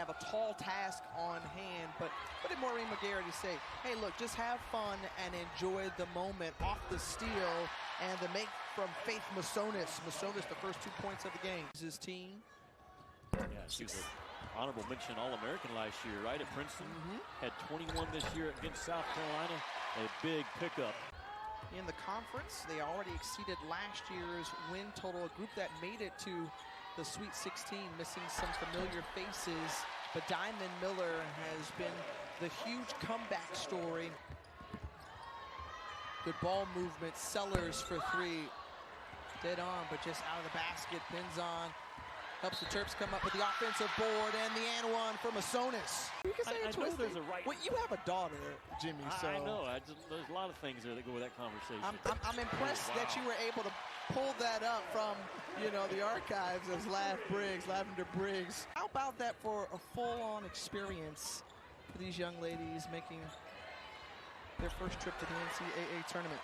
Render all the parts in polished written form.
have a tall task on hand, but what did Maureen McGarity say? Hey, look, just have fun and enjoy the moment off the steal and the make from Faith Masonis. Masonis, the first 2 points of the game. His team. Yeah, she was an honorable mention All-American last year, right, at Princeton. Had 21 this year against South Carolina. A big pickup. In the conference, they already exceeded last year's win total, a group that made it to the Sweet 16, missing some familiar faces, but Diamond Miller has been the huge comeback story. Good ball movement, Sellers for three, dead on, but just out of the basket. Pinzon helps the Terps come up with the offensive board and the and one for Masonis. You can say I know there's a right. Well, you have a daughter, Jimmy. So I know. There's a lot of things there that go with that conversation. I'm impressed that you were able to pull that up from, the archives as Lavender Briggs. How about that for a full-on experience for these young ladies making their first trip to the NCAA tournament?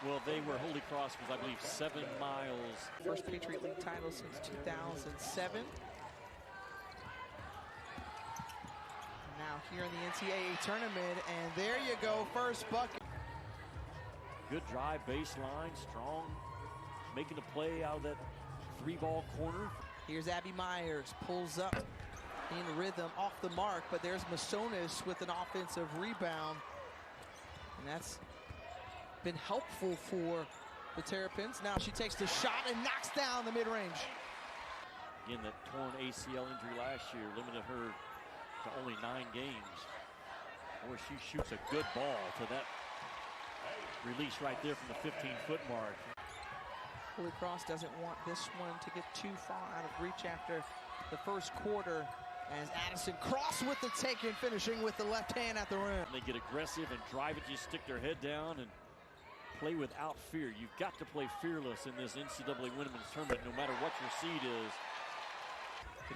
Well, they were Holy Cross was, I believe, 7 miles. First Patriot League title since 2007. Now here in the NCAA tournament, and there you go, first bucket. Good drive baseline, strong, making a play out of that 3-ball corner. Here's Abby Myers, pulls up in rhythm, off the mark, but there's Masonis with an offensive rebound. And that's been helpful for the Terrapins. Now she takes the shot and knocks down the mid-range. Again, that torn ACL injury last year limited her to only 9 games. Boy, she shoots a good ball to that release right there from the 15-foot mark. Holy Cross doesn't want this one to get too far out of reach after the first quarter, as Addison Cross with the take and finishing with the left hand at the rim. They get aggressive and drive it, just stick their head down and play without fear. You've got to play fearless in this NCAA Women's Tournament, no matter what your seed is.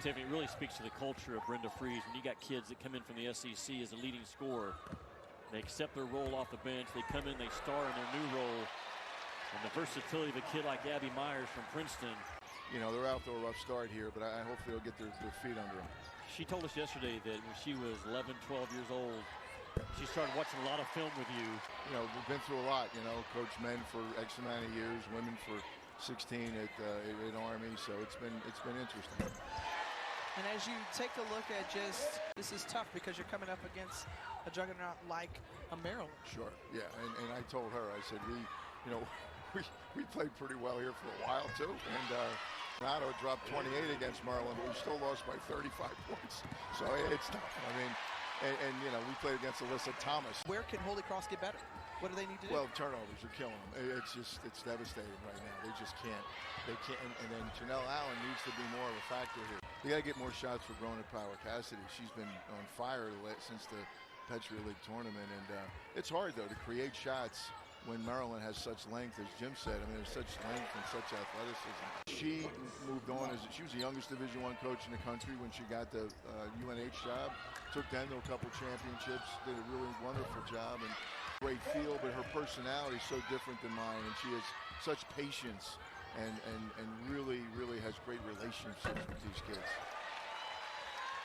It really speaks to the culture of Brenda Freeze. When you got kids that come in from the SEC as a leading scorer, they accept their role off the bench, they come in, they star in their new role. And the versatility of a kid like Abby Myers from Princeton. They're out to a rough start here, but I hope they'll get their feet under them. She told us yesterday that when she was 11, 12 years old, she started watching a lot of film with you. We've been through a lot, coached men for X amount of years, women for 16 at Army, so it's been interesting. And as you take a look at this is tough because you're coming up against a juggernaut like a Maryland. Sure, yeah, and I told her, I said, we played pretty well here for a while too, and Nato dropped 28 against Maryland, but we still lost by 35 points, so it's tough. And we played against Alyssa Thomas. Where can Holy Cross get better? What do they need to do? Well, turnovers are killing them. It's devastating right now. They just can't. They can't. And then Janelle Allen needs to be more of a factor here. You got to get more shots for Grona Power Cassidy. She's been on fire since the Patriot League tournament, and it's hard though to create shots when Maryland has such length, as Jim said. There's such length and such athleticism. She moved on she was the youngest Division I coach in the country when she got the UNH job. Took them to a couple championships, did a really wonderful job, and great feel, but her personality is so different than mine, and she has such patience and really has great relationships with these kids.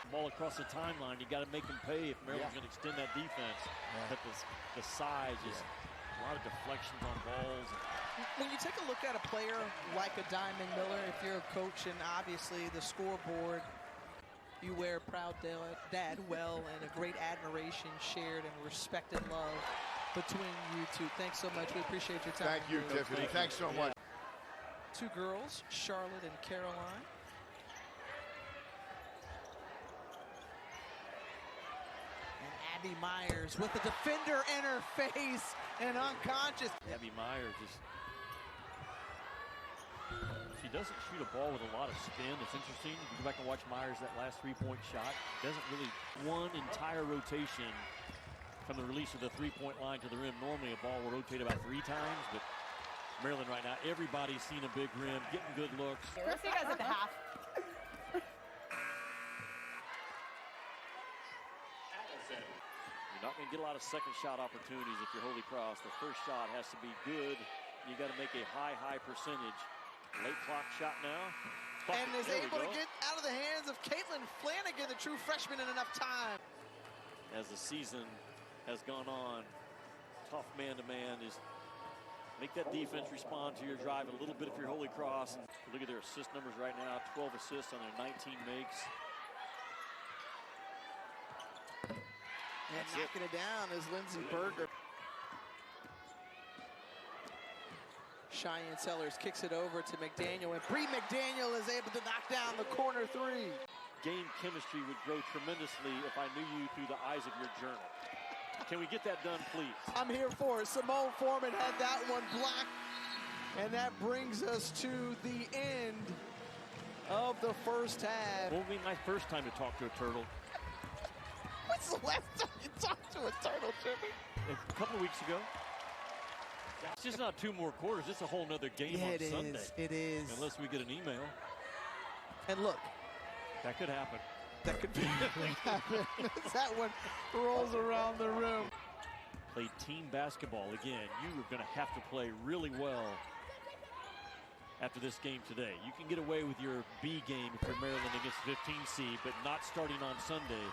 Ball across the timeline, you got to make them pay if Maryland's going to extend that defense. But the size is a lot of deflections on balls. When you take a look at a player like a Diamond Miller, if you're a coach and obviously the scoreboard, you wear proud dad well, and a great admiration shared and respect and love between you two. Thanks so much. We appreciate your time. Thank you, Tiffany. Thanks so much. Two girls, Charlotte and Caroline. And Abby Myers with the defender in her face and unconscious. Abby Myers she doesn't shoot a ball with a lot of spin. It's interesting. If you go back and watch Myers, that last 3-point shot, doesn't really one entire rotation from the release of the 3-point line to the rim. Normally a ball will rotate about 3 times, but Maryland right now, everybody's seen a big rim, getting good looks. We'll see you guys at the half. You're not going to get a lot of second shot opportunities if you're Holy Cross. The first shot has to be good. You got to make a high percentage. Late clock shot now. and is There we able to go. get out of the hands of Caitlin Flanagan, the true freshman, in enough time. As the season has gone on, tough man-to-man is make that defense respond to your drive a little bit if you're Holy Cross. Look at their assist numbers right now, 12 assists on their 19 makes. And knocking it down is Lindsey Berger. Cheyenne Sellers kicks it over to McDaniel, and Bree McDaniel is able to knock down the corner three. Game chemistry would grow tremendously if I knew you through the eyes of your journal. Can we get that done, please? I'm here for it. Simone Foreman had that one blocked. And that brings us to the end of the first half. Won't be my first time to talk to a turtle. When's the last time you talked to a turtle, Jimmy? A couple of weeks ago. It's just not 2 more quarters. It's a whole nother game on Sunday. It is. Unless we get an email. And look. That could happen. That could definitely happen. That one rolls around the room. Play team basketball again. You are going to have to play really well after this game today. You can get away with your B game if you're Maryland against 15 seed, but not starting on Sunday.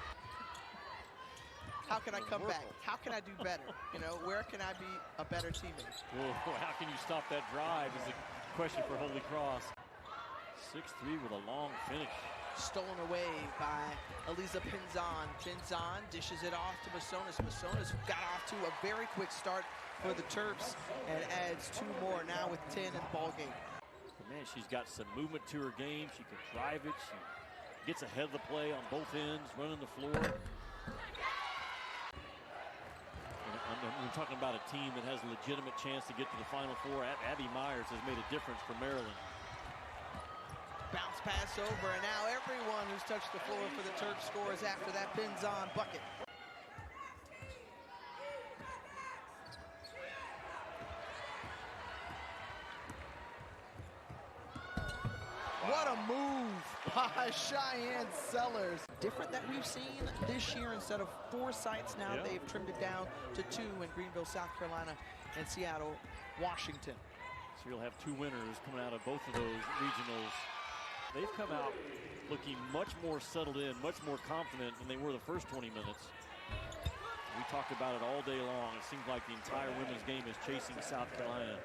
How can I come back? How can I do better? You know, where can I be a better teammate? Well, how can you stop that drive is the question for Holy Cross. 6-3 with a long finish. Stolen away by Eliza Pinzon. Pinzon dishes it off to Masonis. Masonis got off to a very quick start for the Terps and adds 2 more now with 10 in the ball game. Man, she's got some movement to her game. She can drive it. She gets ahead of the play on both ends, running the floor. We're talking about a team that has a legitimate chance to get to the Final Four. Abby Myers has made a difference for Maryland. Bounce pass over, and now everyone who's touched the floor for the Terps scores after that Pinzon bucket. What a move by Cheyenne Sellers. Different that we've seen this year. Instead of 4 sites now, they've trimmed it down to 2 in Greenville, South Carolina, and Seattle, Washington. So you'll have 2 winners coming out of both of those regionals. They've come out looking much more settled in, much more confident than they were the first 20 minutes. We talked about it all day long. It seems like the entire women's game is chasing South Carolina.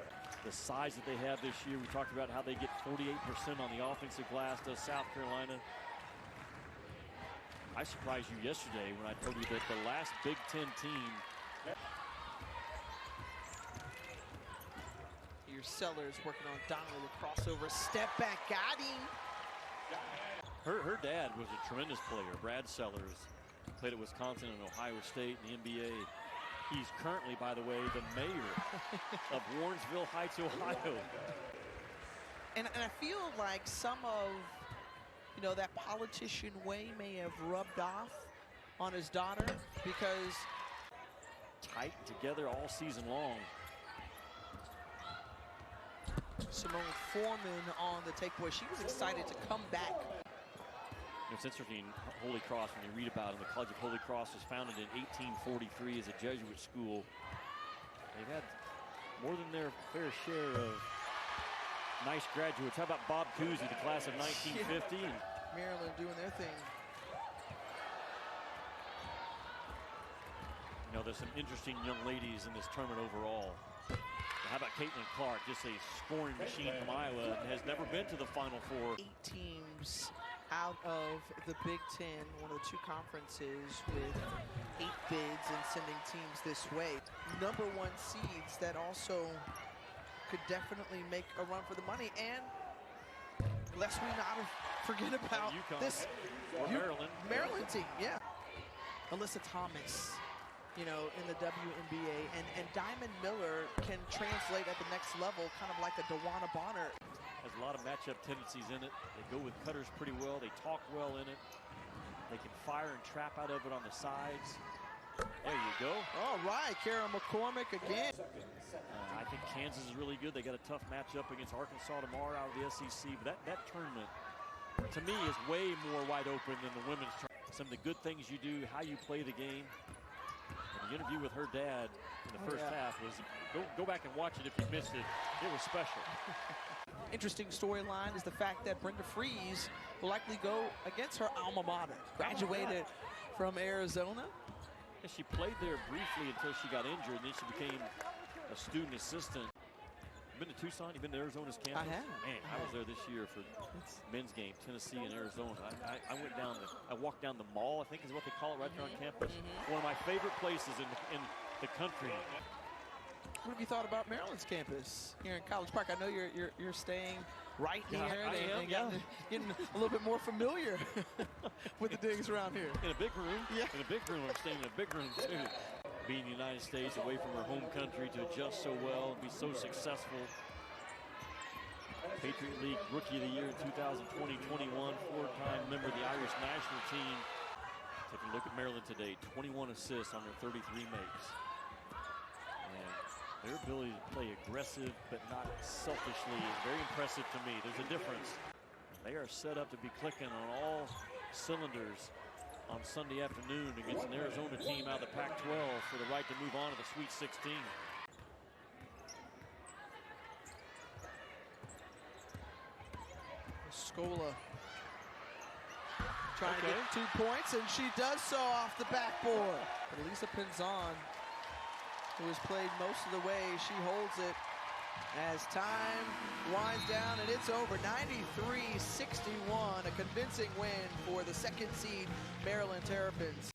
The size that they have this year, we talked about how they get 48% on the offensive glass to South Carolina. I surprised you yesterday when I told you that the last Big Ten team. Here's Sellers working on Donnelly, the crossover, step back, got him. Her dad was a tremendous player, Brad Sellers. Played at Wisconsin and Ohio State in the NBA. He's currently, by the way, the mayor of Warrensville Heights, Ohio. And I feel like some of, you know, that politician way may have rubbed off on his daughter, because tight together all season long. Simone Foreman on the takeaway. She was excited to come back. It's interesting, Holy Cross, when you read about it, the College of Holy Cross was founded in 1843 as a Jesuit school. They've had more than their fair share of nice graduates. How about Bob Cousy, the class of 1950? Yeah. Maryland doing their thing. You know, there's some interesting young ladies in this tournament overall. How about Caitlin Clark, just a scoring machine from Iowa, and has never been to the Final Four. 8 teams out of the Big Ten, one of the 2 conferences with 8 bids and sending teams this way. #1 seeds that also could definitely make a run for the money. And lest we not forget about this Maryland team, yeah. Alyssa Thomas, you know, in the WNBA, and Diamond Miller can translate at the next level, kind of like a DeWanna Bonner. Has a lot of matchup tendencies in it. They go with cutters pretty well. They talk well in it. They can fire and trap out of it on the sides. There you go. All right, Kara McCormick again. I think Kansas is really good. They got a tough matchup against Arkansas tomorrow out of the SEC. But that tournament, to me, is way more wide open than the women's tournament. Some of the good things you do, how you play the game. And The interview with her dad in the first half was, go back and watch it if you missed it. It was special. Interesting storyline is the fact that Brenda Fries will likely go against her alma mater. Graduated from Arizona. And she played there briefly until she got injured, and then she became a student assistant. Been to Tucson? You've been to Arizona's campus? I have. Man, I was there this year for men's game, Tennessee and Arizona. I went down I walked down the mall, I think is what they call it, right there on campus. One of my favorite places in the country. What have you thought about Maryland's campus here in College Park? I know you're staying right near it and getting a little bit more familiar with the digs around here. In a big room? Yeah. In a big room. I'm staying in a big room too. Being in the United States, away from her home country, to adjust so well, be so successful. Patriot League Rookie of the Year in 2020-21, four-time member of the Irish national team. Taking a look at Maryland today, 21 assists on their 33 makes. And their ability to play aggressive but not selfishly is very impressive to me. There's a difference. They are set up to be clicking on all cylinders on Sunday afternoon against an Arizona team out of the Pac-12 for the right to move on to the Sweet 16. Scola trying to get 2 points, and she does so off the backboard. But Lisa Pinzon, who has played most of the way, she holds it as time winds down, and it's over. 93-61, a convincing win for the second seed Maryland Terrapins.